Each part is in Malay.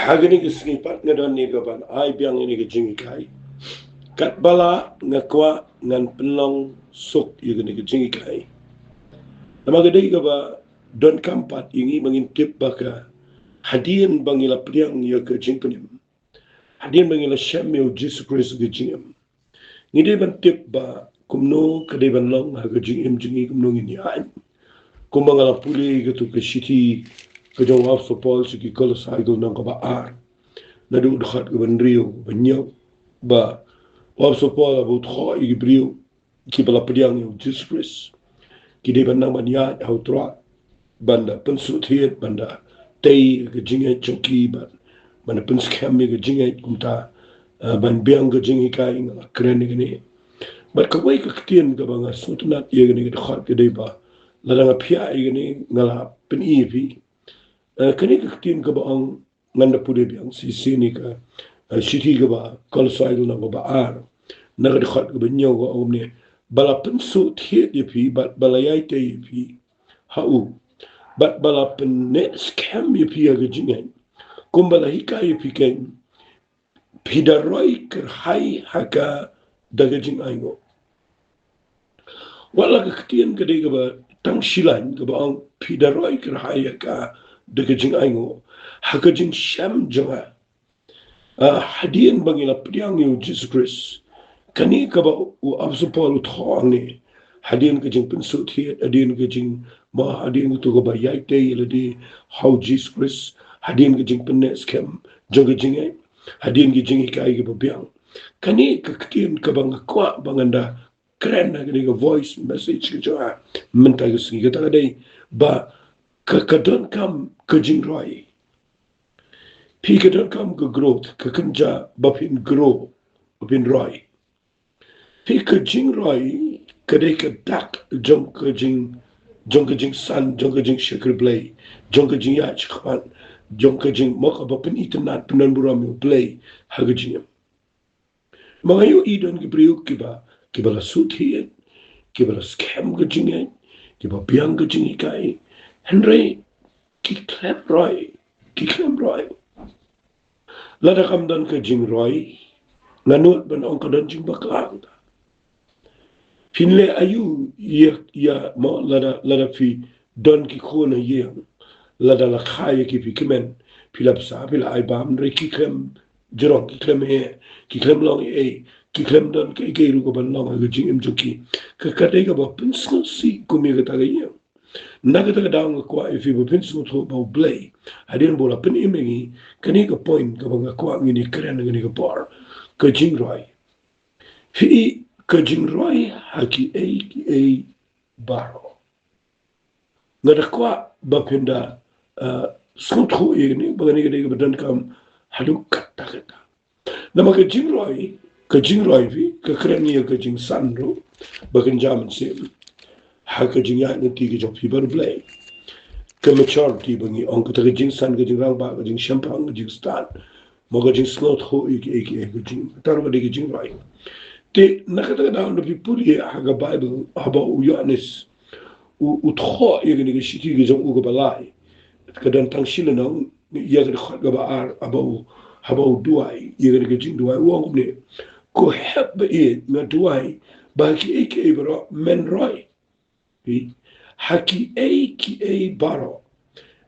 hagani kisngipat ngadon ni gaban ai biang ini kejing kai kat bala ngakwa ngan penlong sok igani kejing kai nama gede gaba don kampat ingi mengintip baka hadian bangila priang ya kejing penim hadian bangila syamil Jesus Christ kejing ngide bantip ba kumno kade banlong ha kejing jingi kumno ngini ai kumbangala puli gitu ke city ke jawab sopol siki kolosai go nang ba ar na du dkhat ke benrio benyo ba wab sopol abu tho igi brio ki bala pediang yo Jesus Christ ki de banang banya au tra banda pensuthiet banda tei ke jinge choki ba banda penskam ke jinge kumta ban biang ke jinge kai ngala kren ni but ka wai ka tien ka banga sutnat ye ni ke khat ke de ba la nga phia ye ni ngala pen ev kani ka tien ka ba ang nganda pude biang si ni ka shiti ka ba kolsai na ba ar na ka khat ka banyo ko omne bala pensu thie ye phi bat bala yai te ye phi ha u bat bala pen ne scam ye phi ga jingen kumbala hika ye phi ken pidaroi ker hai haka daga jing aingo wala ka tien ka de ka ba tang shilan ka ba ang pidaroi ker hai haka daga jing aingo haka jing sham jonga hadian bangila priang yo Jesus Christ kani ka ba u absupol thongi hadian ka jing pensu thiet hadian ka jing ma hadian tu ka ba yai te yeladi how Jesus Christ hadian ka jing penes kem jonga jing ai hadian ka jing kai ka ba biang kani ka tien ka bang kwa banganda keren na ka voice message ka joa menta ka singi ka ta dai ba ka don kam ka jing roi pi ka don kam ka growth ka kanja ba pin grow pin roi pi ka jing roi ka de ka dak jong ka jing san jong ka jing shakir play jong ka jing ya chkhan jong ka jing mo ka ba pin itnat pinan buram play ha ka jing mga yu idon ki priu ki ba la suthiet ki ba la scam ka jing ki ba biang ka jing kai henry ki klem roi lada kam dan ka jing roi nanut ban ong ka dan jing bakang finle ayu ya mo lada fi don ki khona yeng lada la khaya ki fi kimen pilap sa pila ai bam re ki klem jorong ki klem he ki klem long e ki klem don ke ru ko ban long ga jing em joki ka de ga ba pinsko si kumi ga ta ga yeng naga ta daang ko if you been so to ba play adin bola pen imengi kani ka point ka banga ko ngini kren ngini ka bar ka jing roi fi ka jing roi haki a baro ngada ko ba penda skuthu igni bagani ga badan kam hadu katta kata nama ka jing roi fi ka kren ni ka jing sanro bagan jaman se haka jing ya ni tigi jok fibar play ka maturity bangi ong ka jing san ka jing rang ba ka jing champagne ka jing stan mo ka jing slot ho ik ka jing tar ba de jing right te nakata da on bi puri haka bible haba u yohanes u tho igni ka shiki ka jong u ka balai ka dan tang shila na ya ka khat ka ba ar haba u duai igni ka jing duai u ong ne ko heb ba e na duai ba ki ek bro men roi haki a baro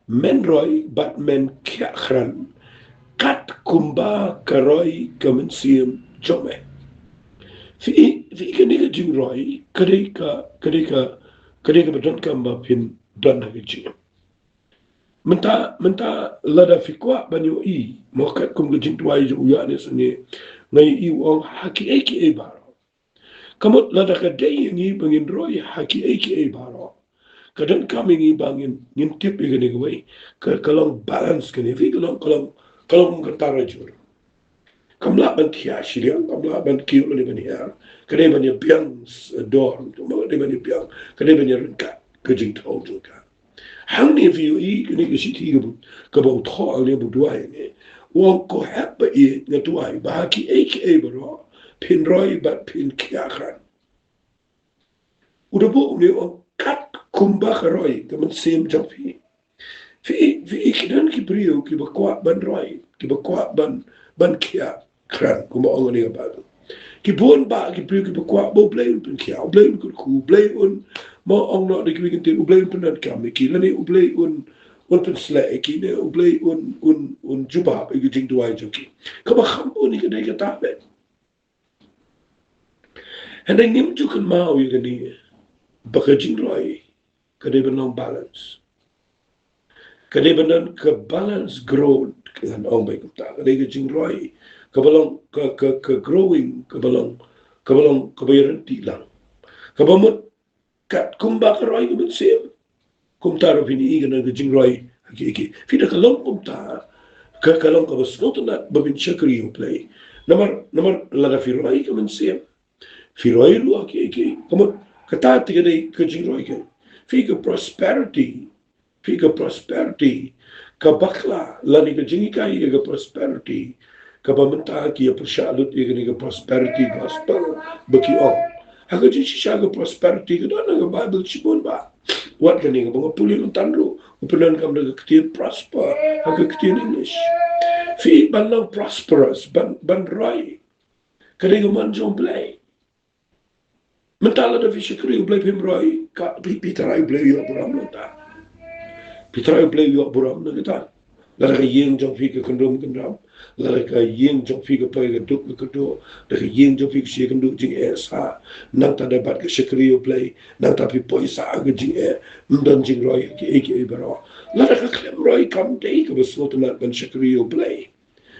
men roi bat men kiakran kat kumba karoi kamensium jome fi kani ka jing roi kade ka badan kamba pin dan ka jing menta lada fi kwa banyo i mo kat kum ka jing tuai jo ya ne sune ngai i wong haki a baro kamot lada ka dei ngi bangin roi haki a baro kadang kami ngi bangin ngintip igani gawai kalong balance kani fi kalong katara jur kamla ban thia shiliang kamla ban kiu le ban ya kade ban ya biang dor mo de ban ya biang kade ban ya ka kajing thau jo ka hang ni fi i kani ka shi thi ka bo tho le bu duai ne wo ko haba i na duai ba ki a bro pin roi ba pin kiakhan udah bu ne kat kumba karoi teman sim jam fi kidan ki priu ki bakwa ban roi ki bakwa ban kia kran kuma ong ni ba ki bon ba ki priu ki bakwa bo play un kia play un ku play un mo ong no de ki kin tin play un nan kam ki lani play un pen sla ki ne play un juba ki jing duai joki ka ba kham un ki de ka ta be and then nim ju kan ma yu ni ba ka jing roi ka de ban balance kalibanan ke balance growth kan ong bai kumta kadai ke jingroi kabalong ke growing kabalong kabayaran tilang kabamut kat kumba karoi kumun sim kumta ro fini igan ke jingroi ki fida kalong kumta ka kalong ka basnot na babin chakri you play namar lada firoi kumun sim firoi lu ki kamut kata tigade ke jingroi ke fika prosperity ka bakla lani ka jingi kai ka prosperity ka pamenta ki ya persyalut ka prosperity gospel baki on haka jin shisha ka prosperity ka dona ka bible chibon ba wat ka ni ka mga puli ng tanro upinan ka mga katiyan prosper haka katiyan English fi ban lang prosperous ban roy kani ka man jong play mentala da fi shikri play pim roy ka pitaray play yo buram ta Pitra play yo buram na kita. Lara ka yeng jong fi ka kandom kandam. Lara ka yeng jong fi ka pay ka duk ka kado. Lara ka yeng jong fi ka siya kanduk jing sa. Nang ta dapat ka shikri yo play. Nang ta pi poy sa ka jing Mdan jing roy ki eki baro. Lara ka klem roy kam day ka basot na kan shikri yo play.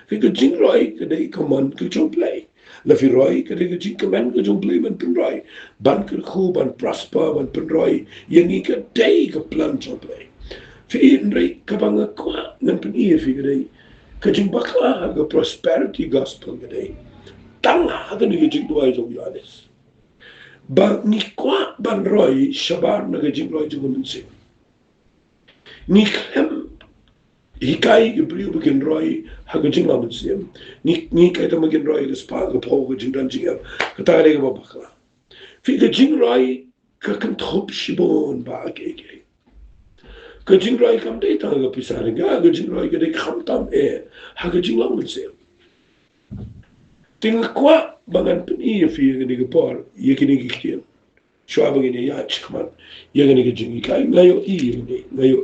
Fi ka jing roy ka day ka man ka jong play. La fi roy ka day ka jing ka man ka jong play man pen roy. Ban ka khu ban prosper ban pen roy. Yang i ka day ka plan jong play. Fi nrei kabanga kwa ngan peni fi gdei kajing bakla ga prosperity gospel gdei tanga ga ni jing duai jong yanes ba ni kwa ban roi shabar na ga jing roi jong mense ni klem hikai ga briu begin roi ha ga jing la mense ni kai ta magin roi ga spa ga po ga jing dan jing ka ta ga bakla fi ga jing roi ka kan trop shibon ba ke Kajing roi kam day tanga ka pisaring ka, kajing roi ka day kam tam ha kajing lang mense. Tinga kwa bangan peni fi ka ni ka por, ye kini kikian. Shwa bang ini ya chikman, ye ka ni ka jingi kai, ngayo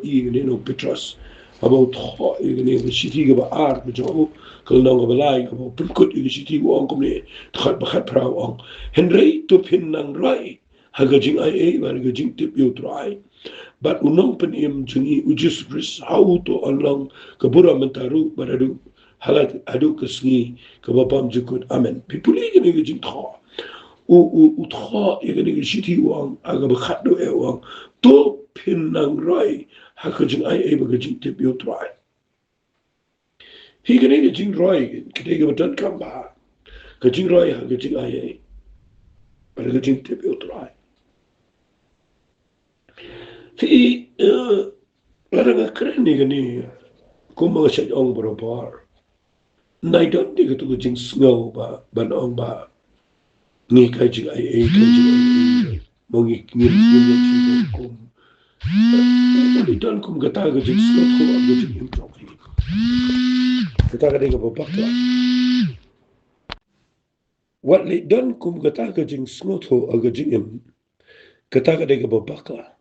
i ni no Petros. About ho, ye ka ni ka shiti ka ba ar, ka jo, kalnang ka balay, ka ba pulkut, ye ka shiti ka ong kumni, takhat bakhat praw ong. Henry to pin nang roi, ha kajing ay, ba ka jing tip yo try. But unang paniem jungi ujus bris how to along kabura mentaru baradu halat adu kasni kabapam jukut amen pipuli gani gajing tha u tha gani shiti wang aga bakhat do e wang to pinang rai hakajing ai e bagajing tip yo try hi gani gajing rai kide ga batan kamba gajing rai hakajing ai e bagajing tip yo try Fi larang keren ni gani kung mga siya ong barabar. Naidon di ka to jing sngaw ba ban ong ba ni kay jing ay mongi ngin jing kum. Ulidon kum gata ka jing sngaw ko ang jing im trophy. Gata ka di ka babakla. Wat lidon kum gata ka jing sngaw ko ang jing im. Gata ka di ka babakla.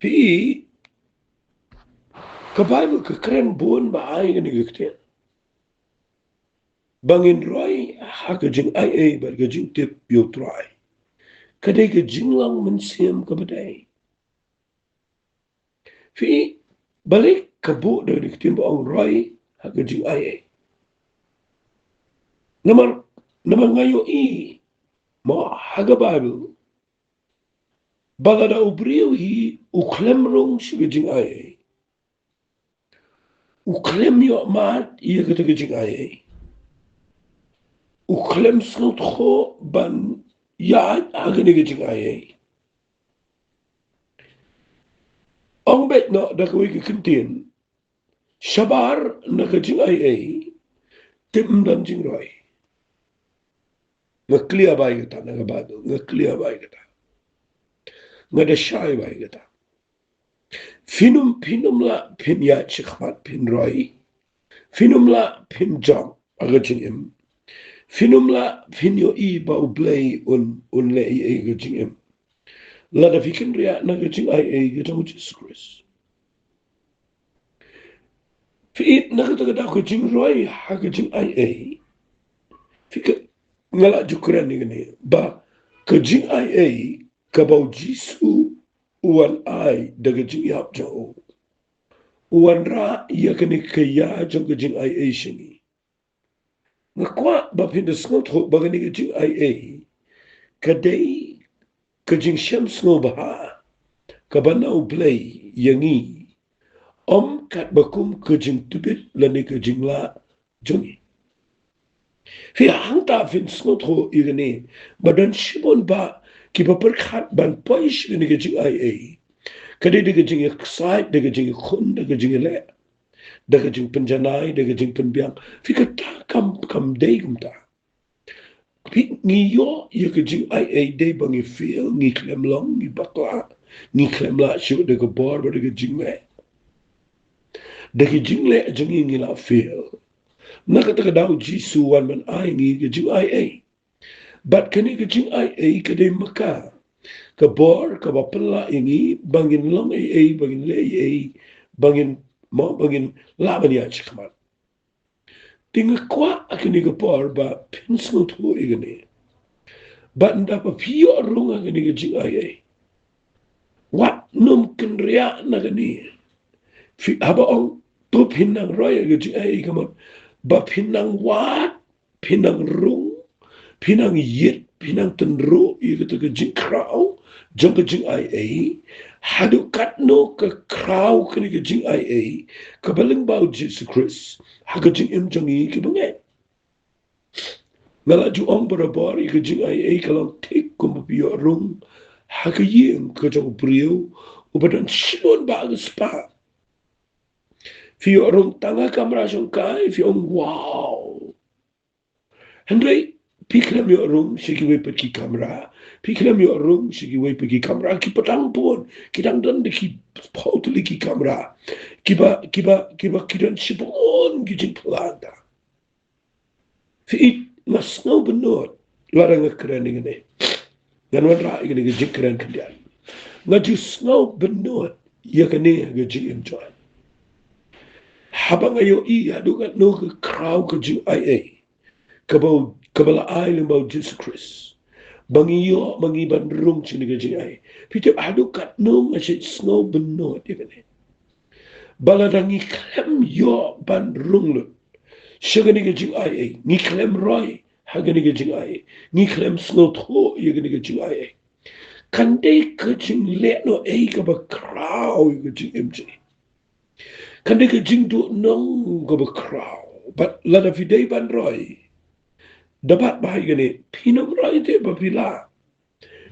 Pi kabayo ka keren buon ba ay nga nagigtiyan. Bangin roy ha ka jing ay bar ka jing tip yo try. Kaday ka jing lang mansiyam ka baday. Fi balik ka bu na nagigtiyan ba ang roy ha ka jing ay. Naman ngayo ma haga Bible. Baga da ubriyo hi uklemrong si ka jing ay. Uklem yo maat iya ka jing ay. Uklem snot ko ban ya agani gajing ay. Ang bet na dakawi kikintin. Shabar na gajing ay. Tim dan jing roy. Ngakliya bay kita nagabado. Ngakliya bay kita. Ngadashay bay kita. Finum la pin ya chikmat pin roi. Finum la pin jam agajing im. Finum la pin yo I ba ublay un le I agajing im. La da fikin ria nagajing ai gajang Jesus Christ. Fi nagatagada gajing roi hagajing ai. Fika ngala jukuran ni gani ba kajing ai kabau jisu uan ai daga jing yap jao uan ra iya kani kaya jang kajing ai shingi ngakwa ba pinda sngot ho ba gani kajing ai kadai kajing shams ngo ba kabanau play yangi om kat bakum kajing tubit lani kajing la jungi fi hangta fin sngot ho igani badan shibon ba ki ba perkhat ban poish gani kajing ai kadai daga jing excited daga jing khun daga jing le daga jing penjanai daga jing penbiang fi kata kam dei kumta pi ngi yo ye ka jing ai dei bangi feel ngi klem long ngi bakla ngi klem la shu daga bor daga jing le jing ngi la feel naka taka dau jisu wan man ai ngi ka jing ai but kani ka jing ai kadai maka ka bor ka bapala ini bangin long bangin le bangin mo bangin laban ya chikman tinga kwa akini ka bor ba pinsno tu igani ba nda pa pio runga gani ka jing ai wat num kinria na gani fi haba ong tu pinang roya ka jing ai kaman ba pinang wat pinang rung pinang yit pinang tenru igata ka jing krau jang ka jing ai hadu kat no ka krau kani ka jing ai ka baling bau Jesus Christ haga jing im jang I ka bangai ngala ju ong barabar ka jing ai kalau tik kum biyo rung haga ying ka jang brio ubadan shilon ba ga spa fi rung tanga kamera jang kai fi ong wow Henry piklam yo room sigi we peki kamera piklam yo room sigi we peki kamera ki patang pun kidang dan de ki potli ki kamera kiba kidan sibon gijin planta fi mas no benot larang keren ngene dan wadra ngene gijin keren kandian ngaju snow benot ya kane gijin enjoy habang ayo I adugat no ka crowd gijin ai kabala ai limbaw Jesus Christ bangiyo mangi bandrum chiniga jingai pitip adukat no ngasit snow benot ikane baladangi klem yo bandrung lut shagani ga jingai ni klem roy hagani ga jingai ni klem snow tho yagani ga jingai kande ka jing le no ei ka ba kraw ga jing mj kande ka jing do nong ga ba kraw but lada fidei bandroy dapat bahaya gani pinum roi te bapila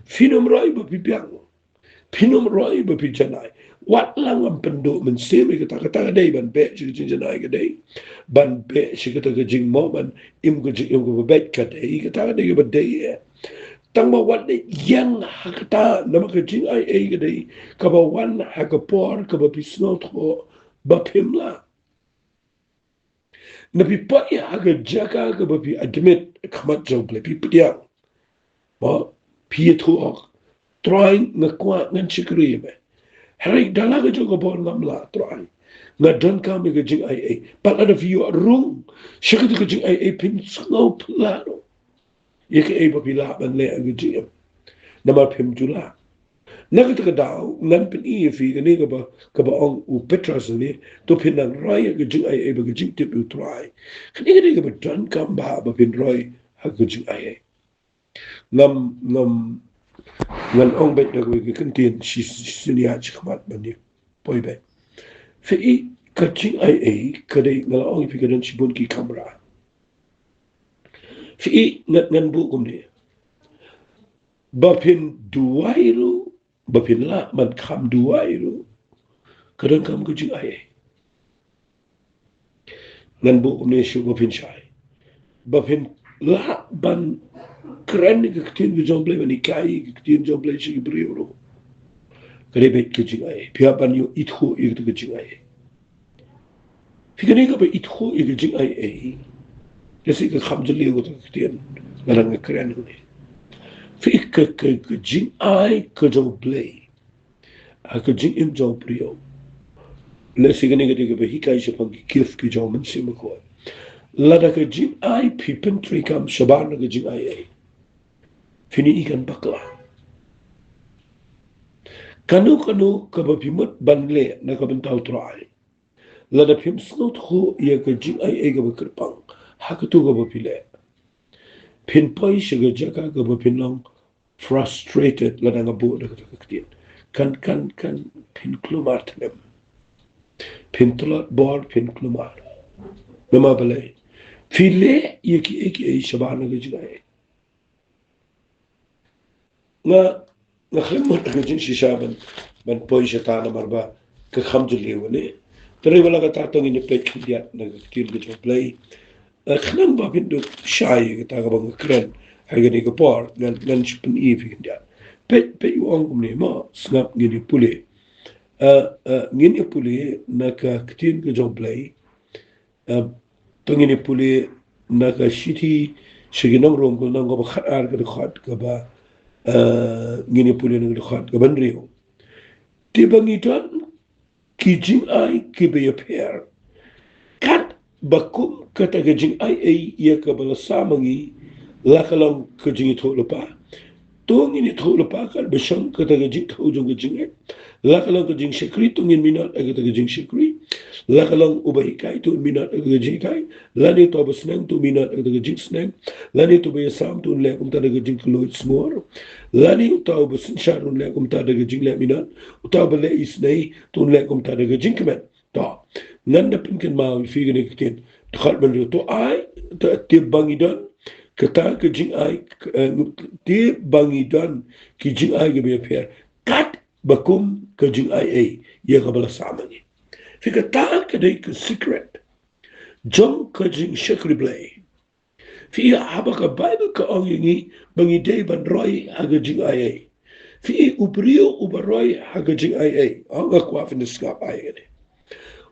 finum roi bapipiang pinum roi bapijanai wat lang ang pendo men semi kata dei ban be jing janai gadei ban be shikata ga jing mo ban im ga jing im ga bet ka dei kata dei ba dei tang ma wat de yang hakata nama ga jing ai gadei ka ba wan hakapor ka ba pisno tho bapimla Nabi pa ya aga jaga ga babi admit kamat jong ple pi pdia ba pi tu ok trying na kwa ngan chikri me hari dalaga joga bon ngamla trying na don kam ga jing ai but out of you room shikatu ga jing ai pin slow plano yeke ai babi la ban le ga jing na ma pim jula Nagata daw ngan pin fi gani ka ba ong u petras ni to pin nang roi ga jing ai ba ga jing tip u try kani gani ga ba don kam ba ba pin roi ha ga jing ai ngam ngan ong bet da ga kan tin si ni ha chikmat ba ni poi be fi ka jing ai ka dei ngala ong fi ga don chibun ki kamera fi ngan bu kum ni ba pin duwairu bapin la man kam dua itu kadang kam ke jing ai ngan bu ne shu bapin shai bapin la ban keren ke tin ke jomble ni kai ke tin jomble shi brio Kerebet ke jing ai. Pia ban yu itho yu ke jing ai. Fikani ka ba itho yu ke jing ai. Kasi ka kham jali ko ke tian. Larang keren ni. Fik ke jing ai ke jong play. Ke jing im jong prio. Le sigani ka ba hikai se pang kif ke jong men sim ko. Lada ke jing ai pipen tri kam shaban ke jing ai. Fini ikan bakla. Kanu ka ba pimut banle na ka bentau trai. Lada pim snot ho ya ka jing ai ka ba kerpang. Hakatu ka ba pile. Pin pai shiga jaka ka ba pinong frustrated lada nga bu da ka tian. Kan pin klumar tanem. Pin tulat bor pin klumar. Nama balai. File yaki eki shabana ka jing ai. Nga khlemot ka jing shisha ban pai shatana marba ka khamjuli wale. Tari wala ka tatong ini play kindiat na kil ka play. Khnang ba pindu shy ka bang kren ha gani ka por nan chipen eve kindiat. Pe yu ang kumne ma snap ngini pule. Ngini pule na ka ktin ka play. Pangini pule na ka shiti shiginang rom ko nang ba khatar ka khat ka ba ngini pule nang khat ka ban rio. Ti bangitan ki jing ai ki be a pair. Kat bakum kata ka jing ai ya ka bala samangi lakalang ka jing tholupa. Tungin tholupa kal besang kata ka jing thojong ka jing lakalang ka jing shikri tungin minat kata ka jing shikri lakalang ubahikai tu minat kata ka jing kai lani to abasnang tu minat kata ka jing snang lani to bayasam tu le kum tada ka jing kloit smor lani to abasin sharun le kum tada ka jing le minat uta bale isnai tu le kum tada ka jing kemen to nanda pinken ma fi gane ken khal ban to ai te bangidan kata ke jing ai te bangidan ki jing ai ge be per kat bakum ke jing ai ye gabala samani fi kata ke de ke secret jong ke jing shakri blay fi haba ka bible ka ongi bangi de ban roy aga jing ai fi ubrio ubaroy aga jing ai anga kwa fin skap ai ge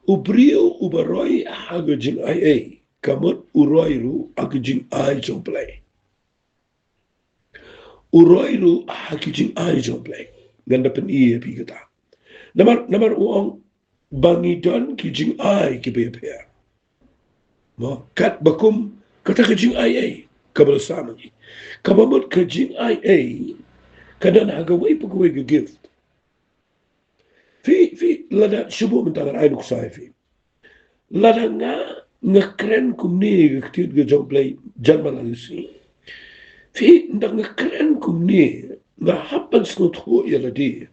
ubrio ubaroy aga jing ai kamot uroiru aga jing ai jong play uroiru aga jing ai jong play ganda pen iye pi kata namar uang bangi don ki jing ai ki be per mo kat bakum kata ka jing ai kabal samani kabamot ka jing ai kadan haga wai pu ko ga gift fi lada shubu mentar ai nuk sai fi lada nga kren kum ni ga ktit ga jong play jalma la si fi ndak nga kren kum ni nga happen snot ho ya la di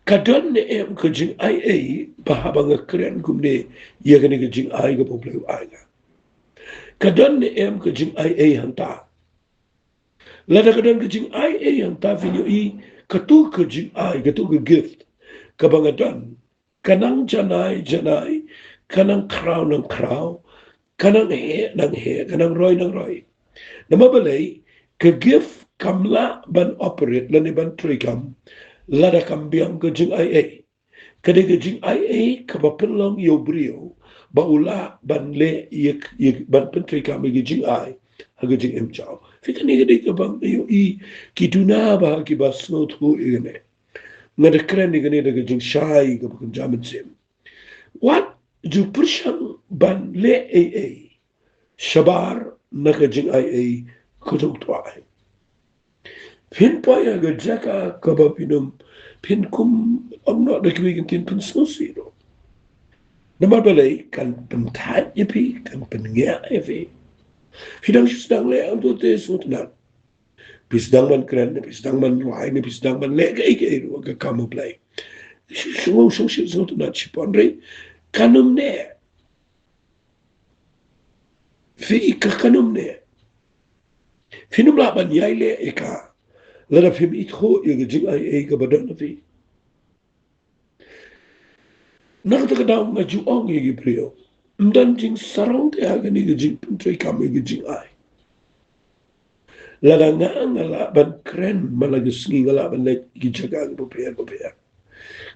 kadon ne em ka jing ai bahaba nga kren kum ni ya ga ni ga jing ai ga play ai ga kadon ne em ka jing ai hanta lada kadon ka jing ai hanta fi yo I katu ka jing ai katu ka gift kabangadon kanang janai kanang crown kanang he kanang roy namabalay ka gift kamla ban operate lani ban trikam lada kambiang ka jing ai kade ka jing ai kabapilong yo brio baula ban le yek ban pentrikam ka jing ai haga jing imchao fikani kade ka bang yo I kituna ba ki basno thu igane ngada kren ni gane daga jing shai ga bukan jamin sim what ju purshan ban le shabar naka jing ai kutuk tuai pin poya ga jaka kaba pinum pin kum amno da kiwigin tin pin snosiro nama balai kan pentat yepi kan pengya yepi hidang sedang le untuk te sutna pisdang man kren pisdang man ruai ni pisdang man le ga kamu play Shung shung na chipondre kanum ne fi ka kanum ne finum la ban yai le eka la fim it kho ye jing ai ka badan fi na ta ka daw na ju ong ye brio ndan jing sarong te ha ni ga jing puntre kam ye jing ai la da nga la ban kren malaga singi la ban le gi jaga bo per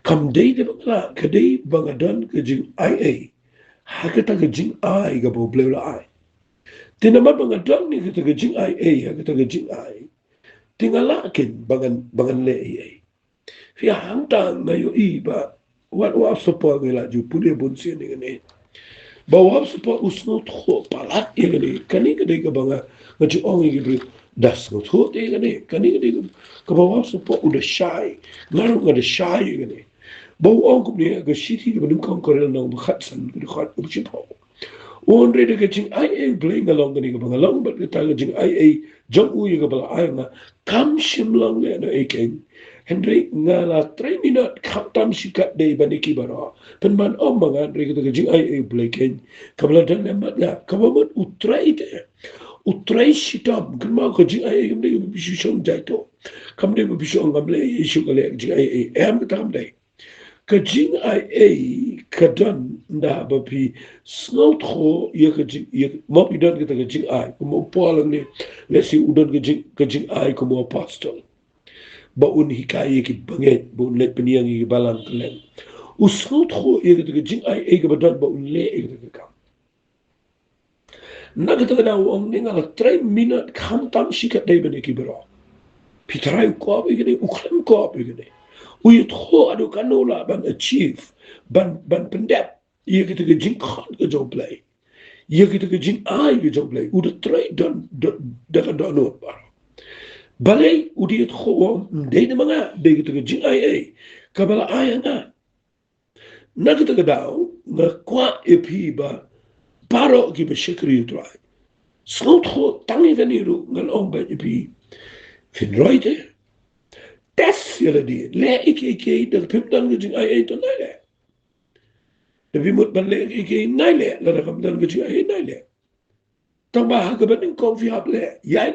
kam dei de bangla kadai bangadan ke jing ia hakata ke jing ai ga bo blela ai tinama bangadan ni ke jing ia hakata ke jing ai tingala ken bangan le ai fi hangta ngayo i ba wa sopo ngela ju pude bonsi ni bahwa sepa usno tho palat ye gane kani gane ka banga ngaji ong ye gre das no tho ye gane kani gane ka bahwa sepa udah shy ngaru ngada shy ye gane bahwa ong kumne ga shiti ga dum kan korel nang khat san ga khat u chi pho on re de ga jing ai ai playing along gane ka banga long but ta ga jing ai ai jong u ye ga bala ai nga kam shim long le na eken Henry ngala 3 minute kaptam sikat day baniki bara penman om mangan re kita jing ai bleken kabla dan lemat la kabamat utrai sitam kan ko jing ai gamde bisu shong jaito kamde bisu ngamle isu kale jing ai am tam day ka jing ai kadan nda bapi snot kho ye ka jing ye mo pidan kita ka jing ai ko polang ne lesi udan ka jing ai ko mo apostol baun hikaye ki banget baun let peniang ki balang kelen usut kho ye ke jing ai e ke badan baun le e ke kam na ke ta wong ni ngala 3 minute kam tam shikat dai bane ki bro pitrai ko be ke uklem ko be ke u yit kho adu kanola ban achieve ban pendep ye ke jing khan ke job play ye ke jing ai ke job play u de trai don don no bar balai udiet kho de manga de ke jing ai kabala ai nga nakita daw nga kwa epi ba paro ki ba shikri utrai snot kho tangi veniru ngal ong ba epi fin roite tes yala di le iki da pim dan gijing ai to nai da vi mut ban le iki nai le la da kam dan gijing ai nai le tang ba ha ga ban kong fi hap le yai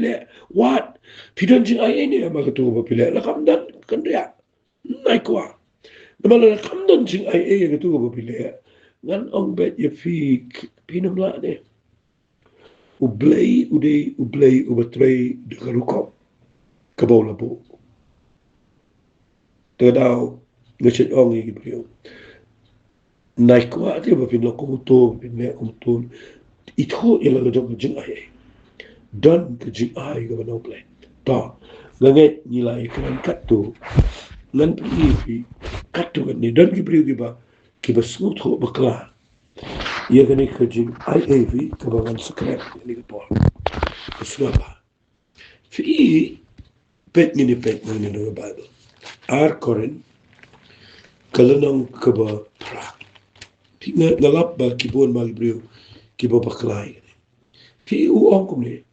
le what pidan jing ai ne ma ka to ba pile la kam dan kan ya nai kwa da la kam dan jing ai ga to ba pile ngan ong bet ye fi pinam la ne ublei ubatrei de garukom kabola bo te dau ne chet ong yi brio nai kwa te ba pin lo ko to pin le ko to itho ila ga jong jing ai don ke jing ai ga no play to nganget ni lai kan kat to ngan fi kat to ni don ki brio ki ba smut ho ba kla Yagani kajing IAV kabangan secret ni po. Iswaba. Fi pet ni no Bible. Ar koren kalanong kaba pra. Fi ngalap ba kibon magbriyo kibo baklay. Fi u ongkom ni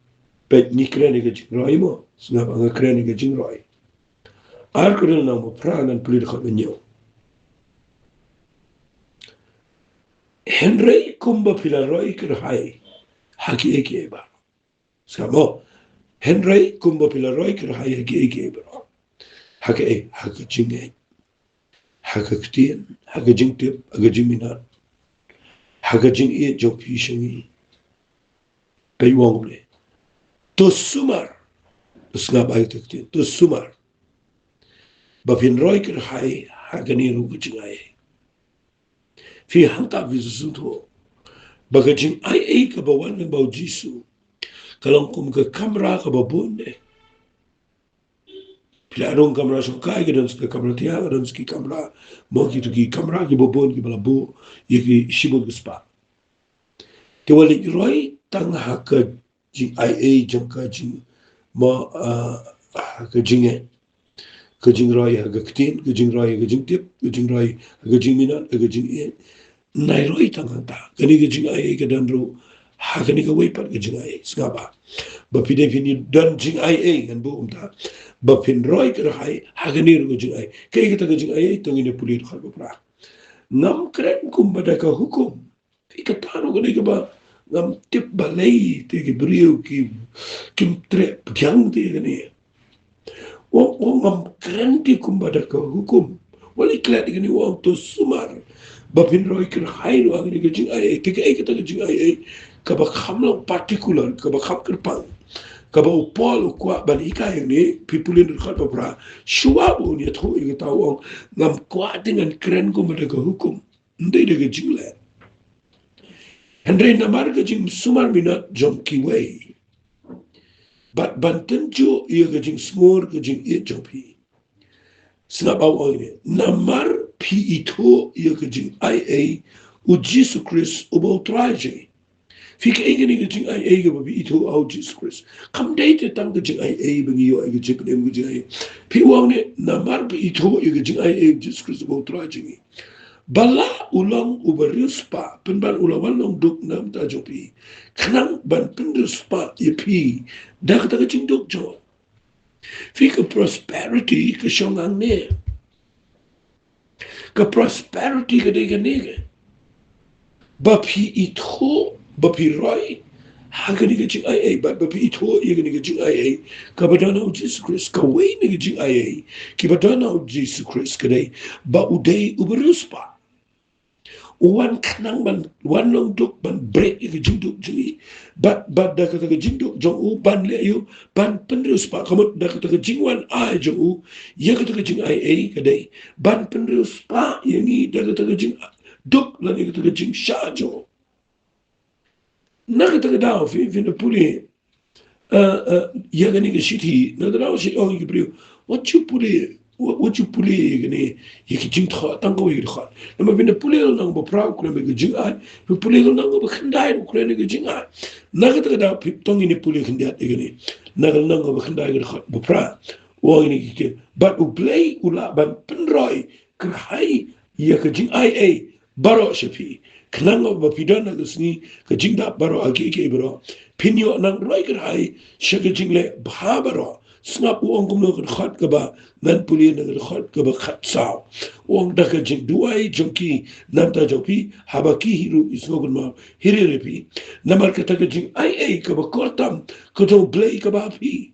pet ni kreni kajing roy mo. Snaba nga kreni kajing roy. Ar koren na mo pra nan pulir khabenyo. Henry kumba pilaroy kerhai haki eke ba. Samo Henry kumba pilaroy kerhai haki eke ba. Haki jinge, haki ktien, haki jingtip, haki jingminat, haki jing e jok pishangi. Pay wongle. To sumar, snap ay ktien. To sumar. Bafin roy kerhai haki ni rugu jingaye. Fi hangta vizusunto. Baka jing ay ka bawan ng baw jisu. Kalang kum ka kamera ka babunde. Pilarong kamera so kai ka dan ska kamera tiya ka dan ski kamera mo ki to ki kamera ki babun ki balabo ye ki shibod spa. Te wali roy tang haka jing ai jang ka jing mo ka jinge. Ka jing roy ka ktin, ka jing roy ka jing tip, ka jing roy ka jing minat, ka jing e. Nai roy tang ta. Kani ka jing ai ka dan ro hakani ka waipat ka jing ai skaba. Bapide fini dan jing ai kan bu umta. Bapin roy ka hai hakani ro jing ai. Kai ka jing ai tong ine pulir khal pra. Ngam kren kum bada ka hukum. Ika taro ka ka ba ngam tip balai te ki brio ki kim tre pyang te ka ni. O ngam kren ti kum bada ka hukum. Wali klat ka ni wang to sumar. Bapin roy ka hai ro hakani ka jing ai. Tika ka jing ai. Kaba kham lang particular, kaba kham kerpang. kabau pol kwa ban ikai ni pipulin khat babra shuwa bu ni tho i tawong ngam kwa dengan keren ko mada ka hukum ndai daga jingle Henry namar ka jing sumar minat jom ki wei but banten jo ia ka jing smor ka jing e jopi snap au ni namar pi ito ia ka jing ia u Jesus Christ ubo traje Fika ingin ingin jing ai ga babi ito au Jesus Christ. Kam dai te tang ga jing ai bagi yo ai ga jing nem ga jing ai. Pi wang ne na mar bi ito ga jing ai Jesus Christ bo tra jing. Bala ulang ubarius pa penban ulang walong duk nam ta jopi. Kanang ban pendus pa pi dak ta ga jing duk jo. Fika prosperity ka shongang ne. Ka prosperity ka dai ga ne. Bapi ito bapi roi hagani ga jing ai bapi ito ye ga jing ai ka badana Jesus Christ ka wei ni ga jing ai ki badana Jesus Christ ka dai ba udai uberuspa wan kanang ban wan long duk ban break ga jing duk jing ba da ka ga jing duk jong u ban le yu ban penruspa kamot da ka ga jing wan ai jong u ye ga jing ai ka dai ban penruspa ye ni da ka ga jing duk la ni ga jing sha jong Nakita daw fi na puli yagani ga shiti na daw shi oh gibriu what you puli gani yiki jing tha tango yiki khat na ma bina puli nang ba pra ku na ga jing ai fi puli nang ba khandai ku na ga jing ai nakita daw fi tongi ni puli khandat gani nagal nang ba khandai ga khat ba pra wo ni ki but u play ula ban penroi khai yaka jing ai baro shafi Kananga ba pidana gasni ka jingda baro agi ke baro pinyo nang roi kai shaga jingle bha baro snap wong kum no khat ka ba nan puli na khat ka ba khat sa wong da ka jing duai jonki nam ta jopi habaki hiru isnogun ma hirepi namar ka ta ka jing ai ka ba kortam ka to blai ka ba pi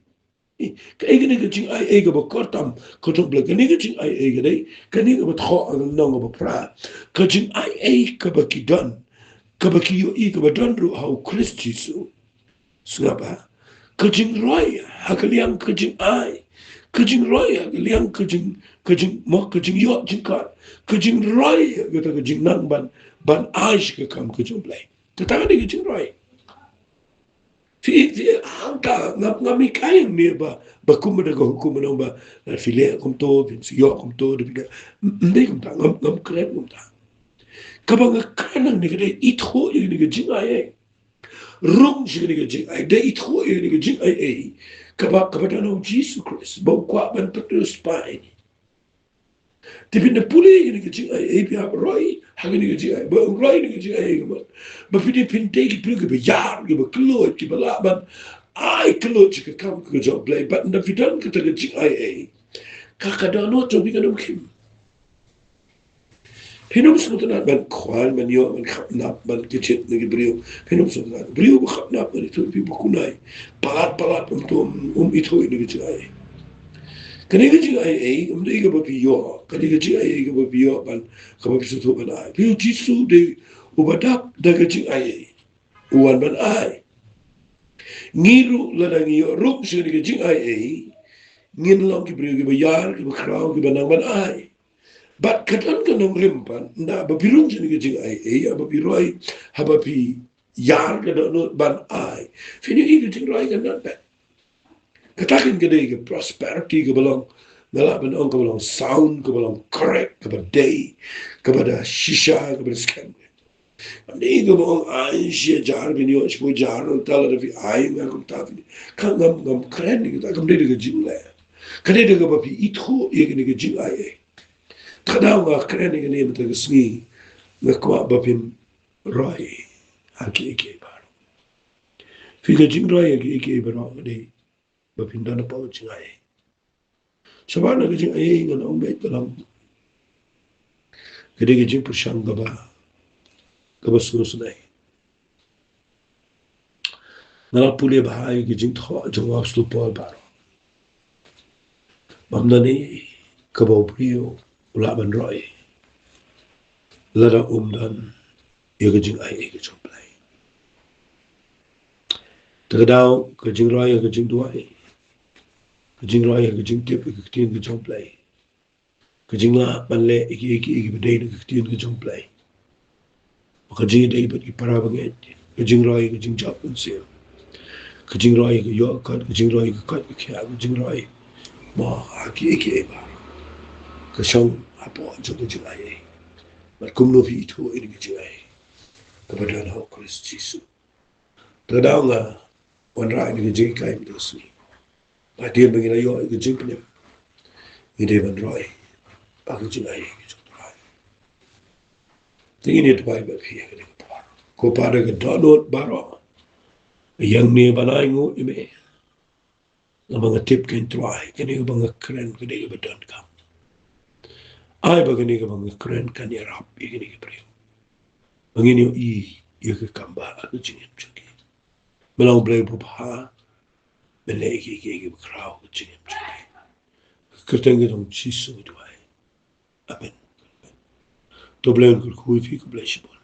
ka egene ka jing ai ga ba kortam ka to blai ka ni ka jing ai ga dai ka ni ka ba tho nang ba pra ka jing ai ka ba ki don ka ba ki yo i ka ba don ru how Christ Jesus sungaba ka jing roi ha ka liang ka jing ai ka jing roi ha ka liang ka jing mo ka jing yo jing ka jing roi ga ta ka jing nang ban ai ka kam ka jing blai ka ta ka jing roi fi angka ngami kayang ni ba kumada ko kumada ba file kum to si yo kum to de ndai kum ta ngam kren kum ta kabang kanang ni kede itho ni ni jing ai rung ji ni jing ai de itho ni jing ai kabada no Jesus Christ ba kwa ban petrus pai Tipin na puli ni jing ai pi roi hagi ni jing ai ba roi ni jing ai ba pidi pinte ki pili ba yar ki ba klo ki ba la ba ai klo ki ka kam ka job play but na fidan ka ta jing ai ka ka da no to bi ka no kim Pinum sutana ban kwal man yo man khapna ban kichet ni brio pinum sutana brio ba khapna ban to bi bu kunai palat to ito ni jing ai Kaniga jing ai umdiga ba piyo kaniga jing ai ga ba piyo ban kaba bisu to ban ai piyo jisu de ubadap daga jing ai uwan ban ai ngiru la ngiyo ruk shi ga jing ai ngin long ki briyo ba yar ki ba kraw ki ba nang ban ai bat katan kanong rimpan na ba pirung shi ga jing ai ba piroi ha ba pi yar ga no ban ai fini ga jing roi ga not bad Katakin gede ke prosperity ke belong ngalak ben ong ke belong sound ke belong correct ke day kepada shisha kepada scam. Ni ke belong ai shi jar bin yo shi jar on tala de ai ngam ta kan ngam keren ni kita kam de ke jing la. Kade de ke ba pi itho ye ke ni ke jing ai. Kada wa keren ni ne mata ke sni na kwa ba pin roi aki ke ba. Fi ke jing roi aki ke ba ro de Bapinda na pao jing ai. Sabana ka jing ai nga na umay talang. Kadi ka jing pusyang gaba susunay. Nalapuli bahay ka jing tho jang wapslu paul baro. Mamdani kabaw priyo ulaban roy. Lada umdan ya ka jing ai ka jing play. Terdaw ke jing raya ke jing tuai, ke jing raya ke jing tip ke tin ke jong play, ke jing la manle iki bedai ke tin ke jong play, ke jing dai bet ki para baget, ke jing raya ke jing jap pun sia, ke jing raya ke yo kat, ke jing raya ke kat ke kya, ke jing raya ma iki ba, ke shong apa jong ke jing raya, mat kum no fi itu ini ke jing raya, kepada Allah Kristus Yesus. Terdaw nga wan raya ke jing kai betul. Dia bagi yo ke jing penyam, ini wan raya. Aku juga ini juga. Tinggi ni tu baik berfiak ni kepala. Kau pada ke download baru. Yang ni banai ngu ime. Lama ngetip ke intruai. Kini ke bangga keren ke dia berdan kam. Ai bagani ke bangga keren kan ya rap. Kini ke beri. Bangini ia ke kambah aku jingin cuki. Melang boleh berpaha. Meleki ke berkerau ke jingin cuki. Kerteng ke dong cisu tu ai. Amen. Tu boleh kerkui fi ke boleh sebut.